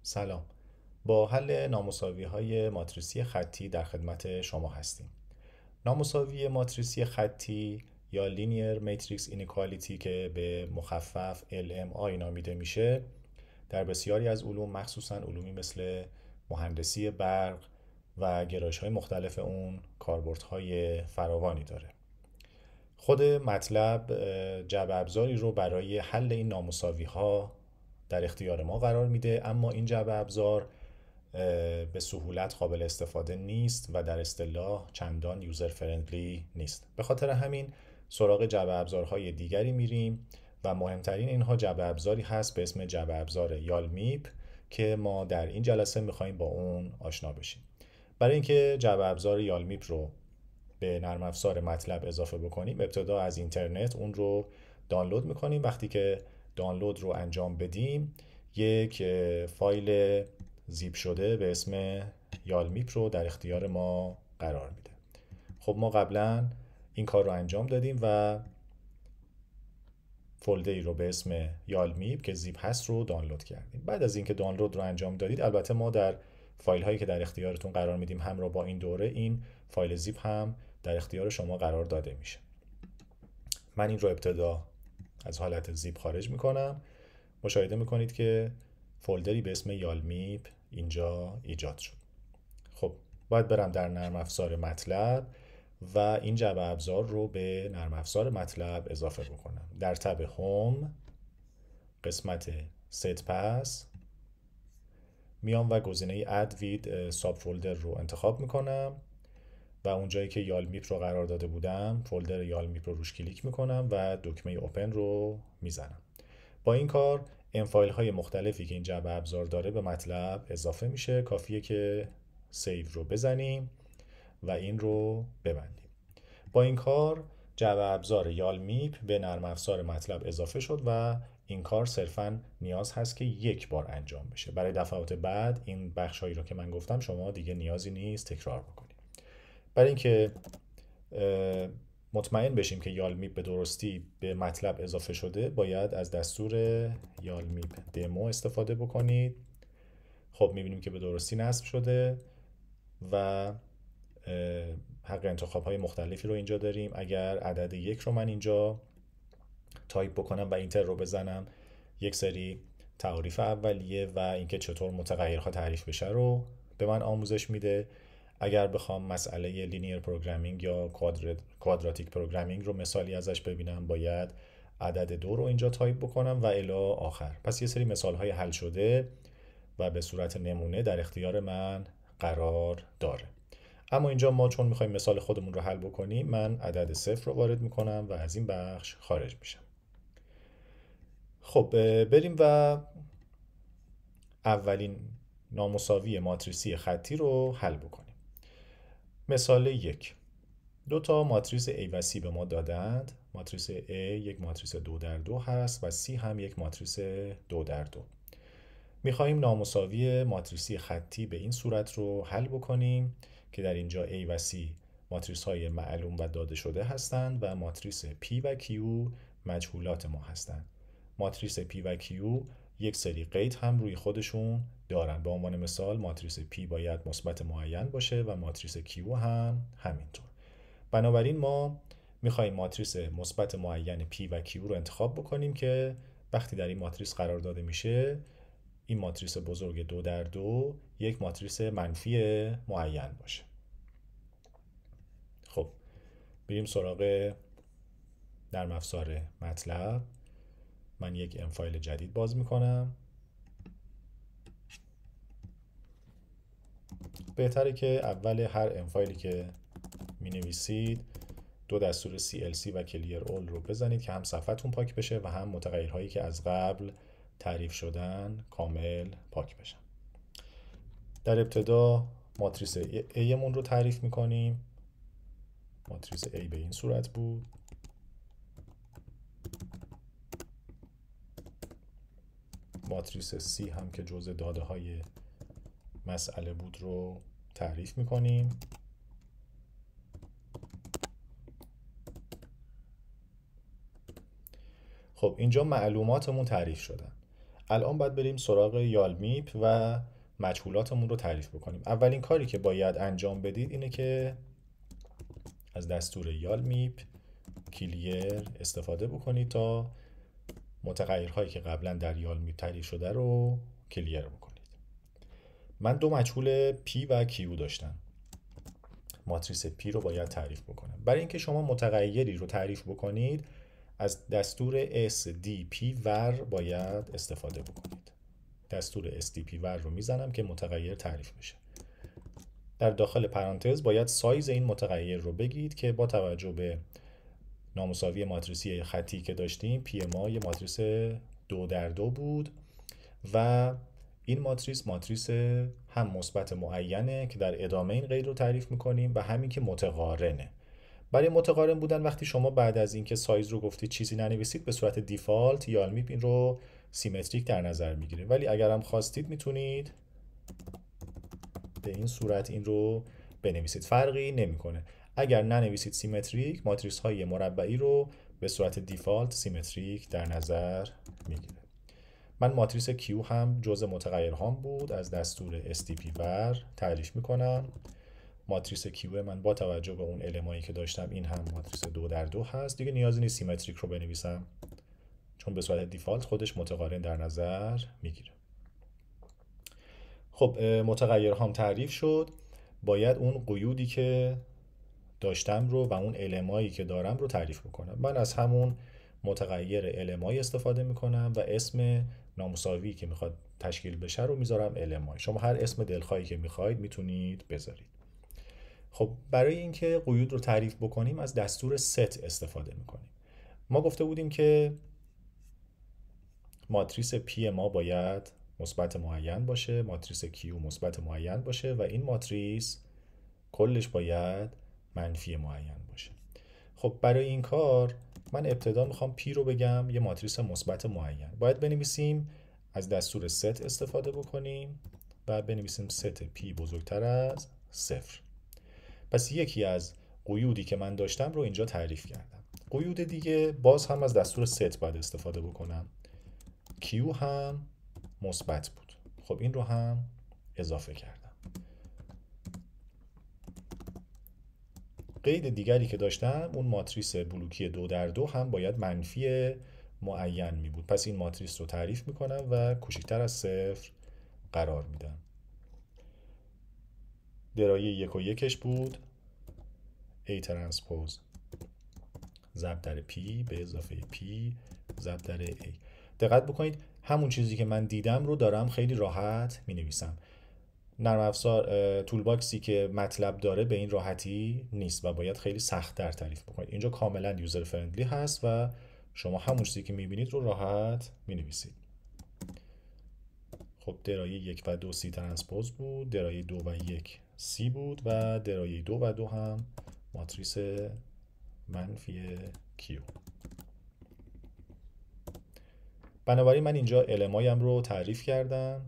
سلام. با حل نامساوی‌های ماتریسی خطی در خدمت شما هستیم. نامساوی ماتریسی خطی یا Linear Matrix Inequality که به مخفف LMI نامیده میشه، در بسیاری از علوم مخصوصاً علومی مثل مهندسی برق و گرایش‌های مختلف اون کاربردهای فراوانی داره. خود مطلب جبر ابزاری رو برای حل این نامساوی‌ها در اختیار ما قرار میده، اما این جبر ابزار به سهولت قابل استفاده نیست و در اصطلاح چندان یوزر فرندلی نیست. به خاطر همین سراغ جبر ابزارهای دیگری میریم و مهمترین اینها جبر ابزاری هست به اسم جبر ابزار یالمیپ که ما در این جلسه میخوایم با اون آشنا بشیم. برای اینکه جبر ابزار یالمیپ رو به نرم افزار مطلب اضافه بکنیم، ابتدا از اینترنت اون رو دانلود میکنیم. وقتی که دانلود رو انجام بدیم، یک فایل زیپ شده به اسم یالمیپ رو در اختیار ما قرار میده. خب ما قبلا این کار رو انجام دادیم و فولدری رو به اسم یالمیپ که زیپ هست رو دانلود کردیم. بعد از اینکه دانلود رو انجام دادید، البته ما در فایل هایی که در اختیارتون قرار میدیم همراه با این دوره این فایل زیپ هم در اختیار شما قرار داده میشه. من این رو ابتدا از حالت زیپ خارج میکنم. مشاهده میکنید که فولدری به اسم یالمیپ اینجا ایجاد شد. خب باید برم در نرم افزار مطلب و این جبر ابزار رو به نرم افزار مطلب اضافه بکنم. در تب هوم قسمت ست پس میام و گزینه add with ساب فولدر رو انتخاب میکنم و اونجایی که یالمیپ رو قرار داده بودم فولدر یالمیپ رو روش کلیک میکنم و دکمه اوپن رو میزنم. با این کار این فایل های مختلفی که این جبر ابزار داره به مطلب اضافه میشه. کافیه که سیو رو بزنیم و این رو ببندیم. با این کار جبر ابزار یالمیپ به نرم افزار مطلب اضافه شد و این کار صرفاً نیاز هست که یک بار انجام بشه. برای دفعات بعد این بخش هایی رو که من گفتم شما دیگه نیازی نیست تکرار بکنید. برای اینکه مطمئن بشیم که یالمیپ به درستی به مطلب اضافه شده، باید از دستور یالمیپ دمو استفاده بکنید. خب میبینیم که به درستی نصب شده و حق انتخاب های مختلفی رو اینجا داریم. اگر عدد یک رو من اینجا تایپ بکنم و اینتر رو بزنم، یک سری تعاریف اولیه و اینکه چطور متغیرها تعریف بشه رو به من آموزش میده. اگر بخوام مسئله لینیر پروگرامینگ یا کوادراتیک پروگرامینگ رو مثالی ازش ببینم، باید عدد 2 رو اینجا تایپ بکنم و الی آخر. پس یه سری مثال های حل شده و به صورت نمونه در اختیار من قرار داره. اما اینجا ما چون میخوایم مثال خودمون رو حل بکنیم، من عدد 0 رو وارد میکنم و از این بخش خارج میشم. خب بریم و اولین نامساوی ماتریسی خطی رو حل بکنیم. مثال 1. دو تا ماتریس A و C به ما دادند. ماتریس A یک ماتریس 2x2 هست و C هم یک ماتریس 2x2. میخواییم نامساوی ماتریسی خطی به این صورت رو حل بکنیم که در اینجا A و C ماتریس های معلوم و داده شده هستند و ماتریس P و Q مجهولات ما هستند. ماتریس P و Q یک سری قید هم روی خودشون دارن. به عنوان مثال ماتریس P باید مثبت معین باشه و ماتریس Q هم همینطور. بنابراین ما میخواییم ماتریس مثبت معین P و Q رو انتخاب بکنیم که وقتی در این ماتریس قرار داده میشه، این ماتریس بزرگ 2x2 یک ماتریس منفی معین باشه. خب بریم سراغ نرم افزار مطلب. من یک ام فایل جدید باز میکنم. بهتره که اول هر ام فایلی که می نویسید دو دستور CLC و کلیر اول رو بزنید که هم صفحتون پاک بشه و هم متغیرهایی که از قبل تعریف شدن کامل پاک بشن. در ابتدا ماتریس A مون رو تعریف میکنیم. ماتریس A به این صورت بود. ماتریس C هم که جزء داده های مسئله بود رو تعریف میکنیم. خب اینجا معلوماتمون تعریف شدن. الان باید بریم سراغ یالمیپ و مجهولاتمون رو تعریف بکنیم. اولین کاری که باید انجام بدید اینه که از دستور یالمیپ کلیر استفاده بکنید تا متغیرهایی که قبلا در یالمیپ تعریف شده رو کلیر بکنید. من دو مجهول P و Q داشتم. ماتریس P رو باید تعریف بکنم. برای اینکه شما متغیری رو تعریف بکنید از دستور SDP ور باید استفاده بکنید. دستور SDP ور رو میزنم که متغیر تعریف بشه. در داخل پرانتز باید سایز این متغیر رو بگید که با توجه به نامساوی ماتریسی خطی که داشتیم پی ما یه ماتریس 2x2 بود و این ماتریس هم مثبت معینه که در ادامه این قید رو تعریف میکنیم و همین که متقارنه. برای متقارن بودن وقتی شما بعد از اینکه سایز رو گفتید چیزی ننویسید به صورت دیفالت یالمیپ این رو سیمتریک در نظر میگیره، ولی اگر هم خواستید میتونید به این صورت این رو بنویسید، فرقی نمیکنه. اگر ننویسید سیمتریک، ماتریس های مربعی رو به صورت دیفالت سیمتریک در نظر میگیره. من ماتریس Q هم جزء متغیرهام بود، از دستور SDP ور تعریف میکنم. ماتریس Q من با توجه به اون المایی که داشتم این هم ماتریس 2x2 هست. دیگه نیازی نیست سیمتریک رو بنویسم چون به صورت دیفالت خودش متقارن در نظر میگیره. خب متغیرهام تعریف شد، باید اون قیودی که داشتم رو و اون المایی که دارم رو تعریف بکنم. من از همون متغیر المای استفاده میکنم و اسم نامساوی که میخواد تشکیل بشه رو میذارم المای. شما هر اسم دلخواهی که میخواید میتونید بذارید. خب برای اینکه قیود رو تعریف بکنیم از دستور ست استفاده میکنیم. ما گفته بودیم که ماتریس P ما باید مثبت معین باشه، ماتریس Q مثبت معین باشه و این ماتریس کلش باید منفی معین باشه. خب برای این کار من ابتدا میخوام P رو بگم یه ماتریس مثبت معین. باید بنویسیم از دستور ست استفاده بکنیم و بنویسیم ست P بزرگتر از 0. پس یکی از قیودی که من داشتم رو اینجا تعریف کردم. قیود دیگه باز هم از دستور ست باید استفاده بکنم. Q هم مثبت بود. خب این رو هم اضافه کردم. قید دیگری که داشتم اون ماتریس بلوکی 2x2 هم باید منفی معین می بود. پس این ماتریس رو تعریف میکنم و کوچکتر از 0 قرار میدم. درایه 1 و 1ش بود A ترانسپوز ضرب در P به اضافه P ضرب در A. دقت بکنید همون چیزی که من دیدم رو دارم خیلی راحت می نویسم. نرم افزار تول باکسی که مطلب داره به این راحتی نیست و باید خیلی سخت‌تر تعریف بکنید. اینجا کاملا یوزر فرندلی هست و شما همون چیزی که می‌بینید رو راحت می‌نویسید. خب درایه 1 و 2 C ترانسپوز بود، درایه 2 و 1 C بود و درایه 2 و 2 هم ماتریس منفی Q. بنابراین من اینجا المایم رو تعریف کردم.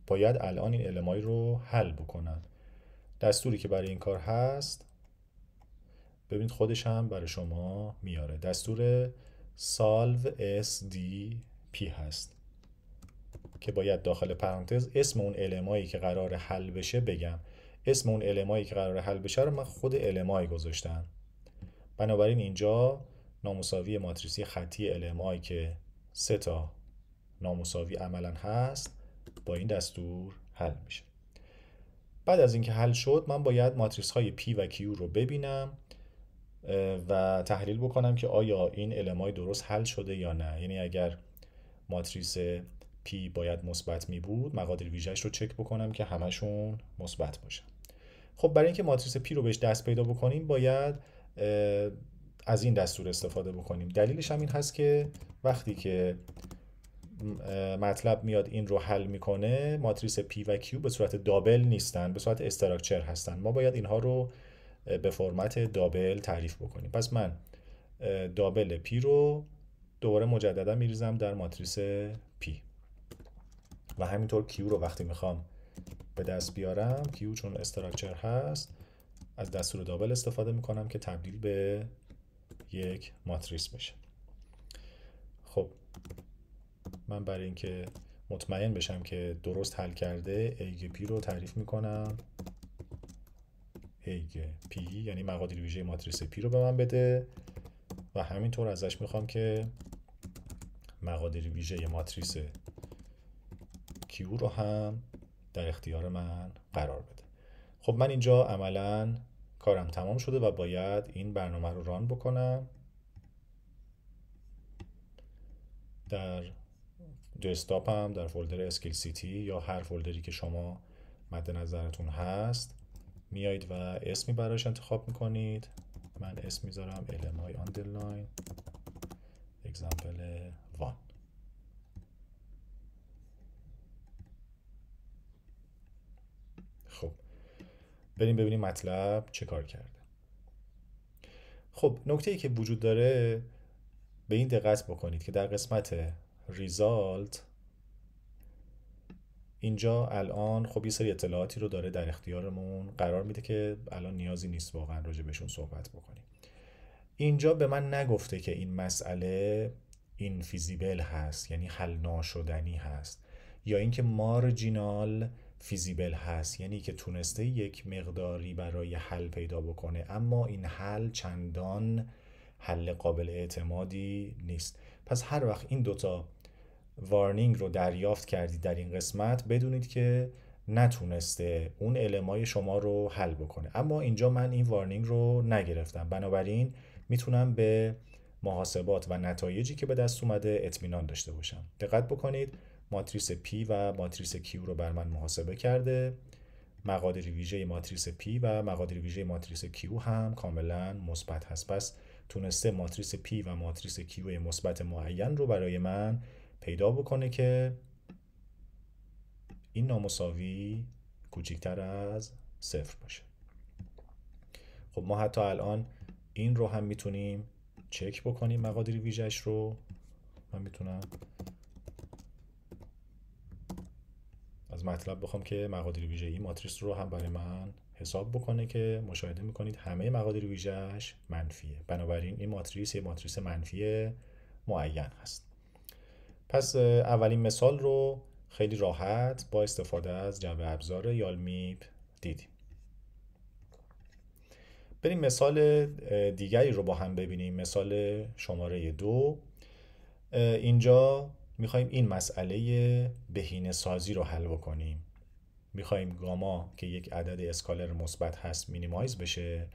باید الان این المای رو حل بکنم. دستوری که برای این کار هست ببینید خودش هم برای شما میاره. دستور solve SDP هست که باید داخل پرانتز اسم اون المایی که قرار حل بشه بگم. اسم اون المایی که قرار حل بشه رو من خود المای گذاشتم. بنابراین اینجا نامساوی ماتریسی خطی LMI که 3 تا نامساوی عملا هست با این دستور حل میشه. بعد از اینکه حل شد من باید ماتریس های P و Q رو ببینم و تحلیل بکنم که آیا این LMI درست حل شده یا نه. یعنی اگر ماتریس P باید مثبت می بود مقادیر ویژه‌اش رو چک بکنم که همشون مثبت باشن. خب برای اینکه ماتریس P رو بهش دست پیدا بکنیم باید از این دستور استفاده بکنیم. دلیلش هم این هست که وقتی که مطلب میاد این رو حل میکنه ماتریس P و Q به صورت دابل نیستن، به صورت استراکچر هستن. ما باید اینها رو به فرمت دابل تعریف بکنیم. پس من دابل P رو دوباره مجددا میریزم در ماتریس P و همینطور Q رو وقتی میخوام به دست بیارم Q چون استراکچر هست از دستور دابل استفاده میکنم که تبدیل به یک ماتریس بشه. خب من برای اینکه مطمئن بشم که درست حل کرده ایگ پی رو تعریف میکنم. ایگ پی یعنی مقادیر ویژه ماتریس پی رو به من بده و همینطور ازش میخوام که مقادیر ویژه ماتریس کیو رو هم در اختیار من قرار بده. خب من اینجا عملا کارم تمام شده و باید این برنامه رو ران بکنم. در دسکتاپم در فولدر اسکیل سیتی یا هر فولدری که شما مد نظرتون هست میایید و اسمی براش انتخاب میکنید. من اسم میذارم LMI underline example 1. خب بریم ببینیم مطلب چه کار کرده. خب نکته ای که وجود داره به این دقت بکنید که در قسمت ریزالت اینجا الان خب یه سری اطلاعاتی رو داره در اختیارمون قرار میده که الان نیازی نیست واقعا راجع بهشون صحبت بکنیم. اینجا به من نگفته که این مسئله این فیزیبل هست یعنی حل ناشدنی هست یا اینکه مارجینال فیزیبل هست یعنی که تونسته یک مقداری برای حل پیدا بکنه اما این حل چندان حل قابل اعتمادی نیست. پس هر وقت این دوتا وارنینگ رو دریافت کردید در این قسمت بدونید که نتونسته اون المای شما رو حل بکنه. اما اینجا من این وارنینگ رو نگرفتم، بنابراین میتونم به محاسبات و نتایجی که به دست اومده اطمینان داشته باشم. دقت بکنید ماتریس P و ماتریس Q رو بر من محاسبه کرده. مقادیر ویژه ماتریس P و مقادیر ویژه ماتریس Q هم کاملا مثبت هست. پس تونسته ماتریس P و ماتریس Q مثبت معین رو برای من پیدا بکنه که این نامساوی کوچکتر از 0 باشه. خب ما حتی الان این رو هم میتونیم چک بکنیم مقادیر ویژه‌اش رو. من میتونم از مطلب بخوام که مقادیر ویژه این ماتریس رو هم برای من حساب بکنه که مشاهده میکنید همه مقادیر ویژه‌اش منفیه، بنابراین این ماتریس یه ماتریس منفی معین هست. پس اولین مثال رو خیلی راحت با استفاده از جبر ابزار یالمیپ دیدیم. بریم مثال دیگری رو با هم ببینیم. مثال شماره 2. اینجا میخوایم این مسئله بهینه سازی رو حل بکنیم. میخوایم گاما که یک عدد اسکالر مثبت هست مینیمایز بشه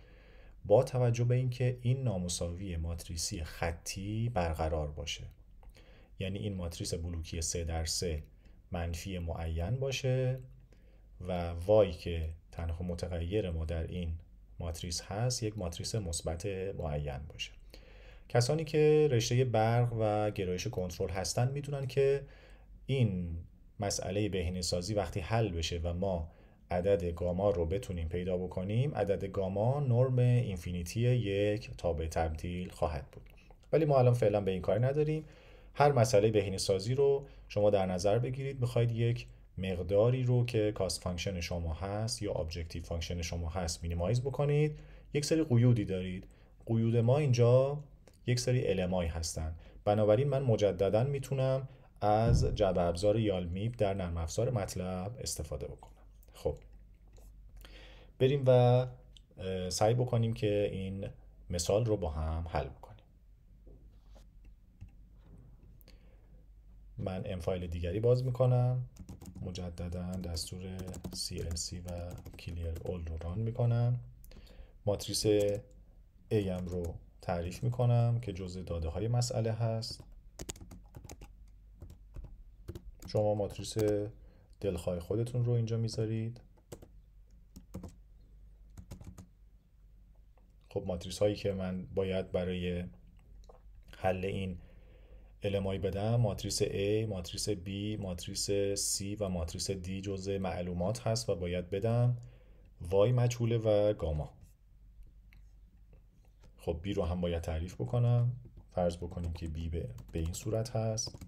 با توجه به اینکه این نامساوی ماتریسی خطی برقرار باشه. یعنی این ماتریس بلوکی 3x3 منفی معین باشه و وای که تنها متغیر ما در این ماتریس هست یک ماتریس مثبت معین باشه. کسانی که رشته برق و گرایش کنترل هستن میدونن که این مسئله بهینه‌سازی وقتی حل بشه و ما عدد گاما رو بتونیم پیدا بکنیم، عدد گاما نرم اینفینیتی یک تابع تبدیل خواهد بود. ولی ما الان فعلا به این کار نداریم. هر مسئله بهینه‌سازی رو شما در نظر بگیرید میخواید یک مقداری رو که کاست فانکشن شما هست یا ابجکتیو فانکشن شما هست مینیمایز بکنید. یک سری قیودی دارید. قیود ما اینجا یک سری المای هستن، بنابراین من مجددا میتونم از جبر ابزار یالمیپ در نرم افزار مطلب استفاده بکنم. خب بریم و سعی بکنیم که این مثال رو با هم حل بکنیم. من ام فایل دیگری باز میکنم، مجددا دستور CLC و Clear All رو ران میکنم. ماتریس AM رو تعریف میکنم که جزء داده های مسئله هست. شما ماتریس دلخواه خودتون رو اینجا میذارید. خب ماتریس هایی که من باید برای حل این المای بدم ماتریس A، ماتریس B، ماتریس C و ماتریس D جزء معلومات هست و باید بدم. Y مجهوله و گاما. خب B رو هم باید تعریف بکنم. فرض بکنیم که B به این صورت هست،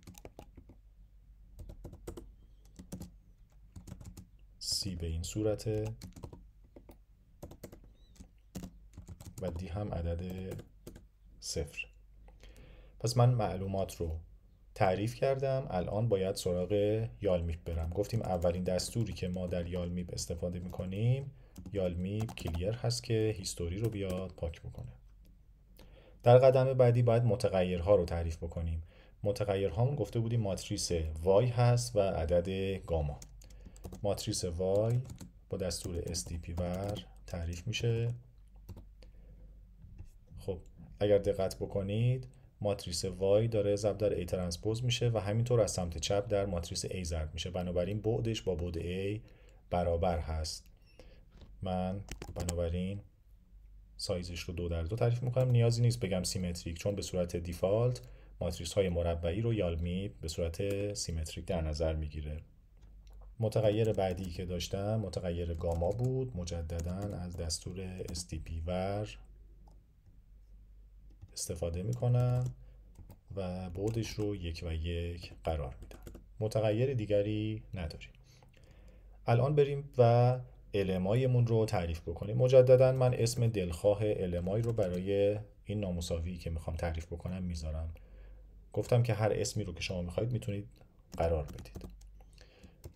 C به این صورته و D هم عدد 0. پس من معلومات رو تعریف کردم. الان باید سراغ یالمیپ برم. گفتیم اولین دستوری که ما در یالمیپ استفاده میکنیم یالمیپ کلیر هست که هیستوری رو بیاد پاک بکنه. در قدم بعدی باید متغیرها رو تعریف بکنیم. متغیرهامون گفته بودیم ماتریس وای هست و عدد گاما. ماتریس وای با دستور stpvar تعریف میشه. خب اگر دقت بکنید ماتریس وای داره ضرب در A ترانسپوز میشه و همینطور از سمت چپ در ماتریس A ضرب میشه، بنابراین بعدش با بعد A برابر هست. من بنابراین سایزش رو 2 در 2 تعریف میکنم. نیازی نیست بگم سیمتریک، چون به صورت دیفالت ماتریس های مربعی رو یالمیپ به صورت سیمتریک در نظر میگیره. متغیر بعدی که داشتم متغیر گاما بود. مجددا از دستور stpvar استفاده میکنم و بعدش رو 1 و 1 قرار میدم. متغیر دیگری نداریم. الان بریم و المایمون رو تعریف بکنیم. مجددا من اسم دلخواه المای رو برای این نامساوی که میخوام تعریف بکنم میذارم. گفتم که هر اسمی رو که شما میخواید میتونید قرار بدید.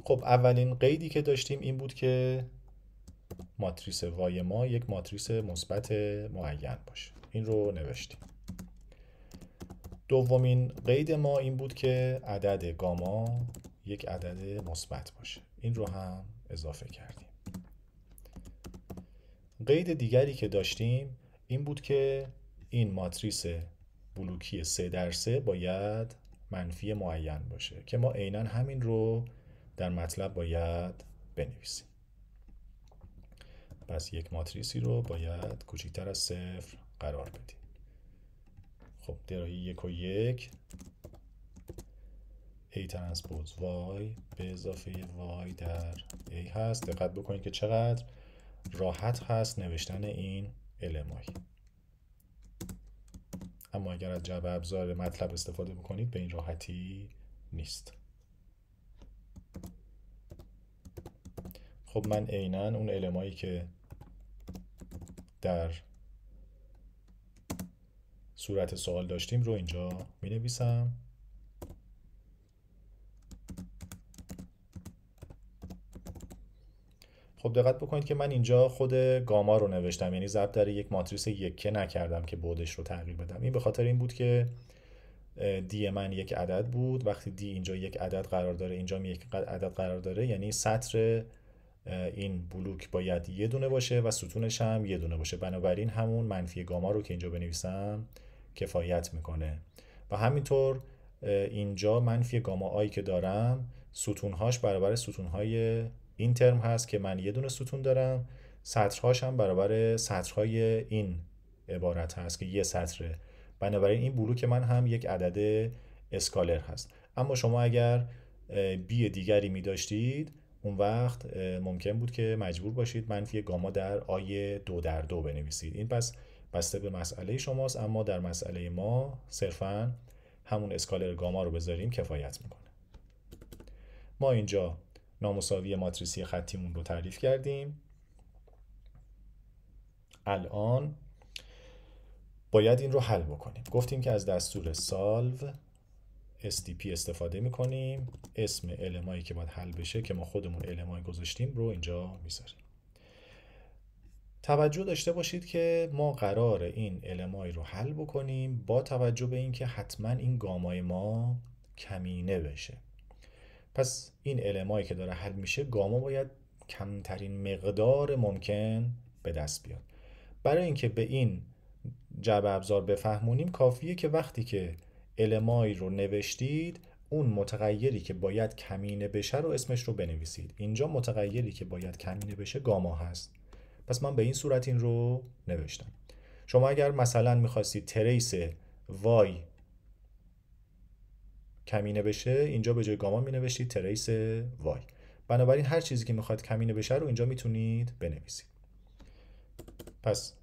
خب اولین قیدی که داشتیم این بود که ماتریس وای ما یک ماتریس مثبت معین باشه. این رو نوشتیم. دومین قید ما این بود که عدد گاما یک عدد مثبت باشه. این رو هم اضافه کردیم. قید دیگری که داشتیم این بود که این ماتریس بلوکی 3x3 باید منفی معین باشه که ما عیناً همین رو در مطلب باید بنویسیم. پس یک ماتریسی رو باید کوچکتر از 0 قرار بدیم. خب درایی 1 و 1 A ترانسپوز Y به اضافه Y در A هست. دقت بکنید که چقدر راحت هست نوشتن این المای. اما اگر از جعبه ابزار مطلب استفاده بکنید به این راحتی نیست. خب من عیناً اون المایی که در صورت سوال داشتیم رو اینجا می نویسم. خب دقت بکنید که من اینجا خود گاما رو نوشتم، یعنی ضرب در یک ماتریس یکه نکردم که بعدش رو تغییر بدم. این به خاطر این بود که دی من یک عدد بود. وقتی دی اینجا یک عدد قرار داره اینجا یک عدد قرار داره، یعنی سطر این بلوک باید یه دونه باشه و ستونش هم یه دونه باشه. بنابراین همون منفی گاما رو که اینجا بنویسم کفایت میکنه. و همینطور اینجا منفی گاما آی که دارم ستونهاش برابر ستونهای این ترم هست که من یه دونه ستون دارم. سطرهاش هم برابر سطرهای این عبارت هست که یه سطره. بنابراین این بلوک من هم یک عدد اسکالر هست. اما شما اگر بی دیگری می داشتید اون وقت ممکن بود که مجبور باشید منفی گاما در آی 2 در 2 بنویسید. این پس بسته به مسئله شماست، اما در مسئله ما صرفاً همون اسکالر گاما رو بذاریم کفایت میکنه. ما اینجا نامساوی ماتریسی خطیمون رو تعریف کردیم. الان باید این رو حل بکنیم. گفتیم که از دستور solve stp استفاده میکنیم. اسم المایی که باید حل بشه که ما خودمون المای گذاشتیم رو اینجا میذاریم. توجه داشته باشید که ما قرار این المای رو حل بکنیم با توجه به اینکه حتما این گامای ما کمینه بشه. پس این المایی که داره حل میشه گاما باید کمترین مقدار ممکن به دست بیاد. برای اینکه به این جعبه ابزار بفهمونیم کافیه که وقتی که المای رو نوشتید اون متغیری که باید کمینه بشه رو اسمش رو بنویسید. اینجا متغیری که باید کمینه بشه گاما هست. پس من به این صورت این رو نوشتم. شما اگر مثلا میخواستید تریس وای کمینه بشه اینجا به جای گاما می نوشتید تریس وای. بنابراین هر چیزی که میخواد کمینه بشه رو اینجا میتونید بنویسید. پس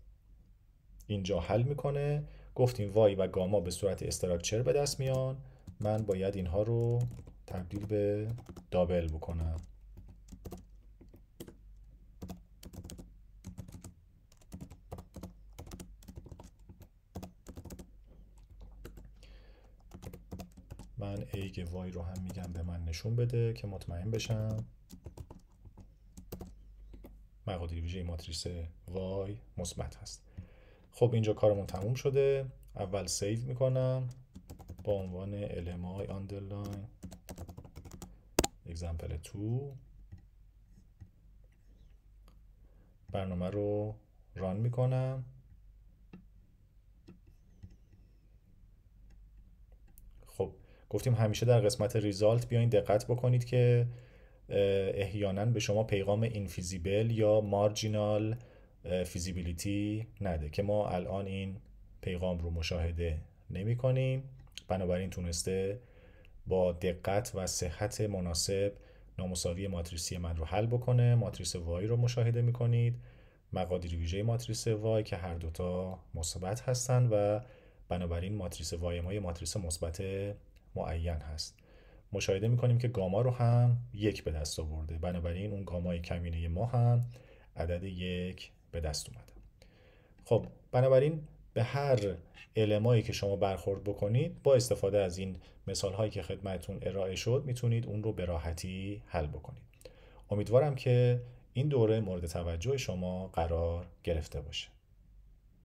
اینجا حل میکنه. گفتیم وای و گاما به صورت استراکچر به دست میان. من باید اینها رو تبدیل به دابل بکنم. من من ای وای رو هم میگم به من نشون بده که مطمئن بشم مقادیر ویژه ماتریس وای مثبت هست. خب اینجا کارمون تموم شده. اول سیو میکنم با عنوان LMI underline example 2. برنامه رو ران میکنم. خب گفتیم همیشه در قسمت ریزالت بیاین دقت بکنید که احیانا به شما پیغام اینفیزیبل یا مارجینال فیزیبیلیتی نده که ما الان این پیغام رو مشاهده نمی کنیم. بنابراین تونسته با دقت و صحت مناسب نامساوی ماتریسی من رو حل بکنه. ماتریس وای رو مشاهده می کنید، مقادیر ویژه ماتریس وای که هر دوتا مثبت هستن و بنابراین ماتریس وای ما یه ماتریس مثبت معین هست. مشاهده میکنیم که گاما رو هم 1 به دست آورده، بنابراین اون گامای کمینه ما هم عدد 1 به دست اومده. خب بنابراین به هر المایی که شما برخورد بکنید با استفاده از این مثال هایی که خدمتتون ارائه شد میتونید اون رو به راحتی حل بکنید. امیدوارم که این دوره مورد توجه شما قرار گرفته باشه.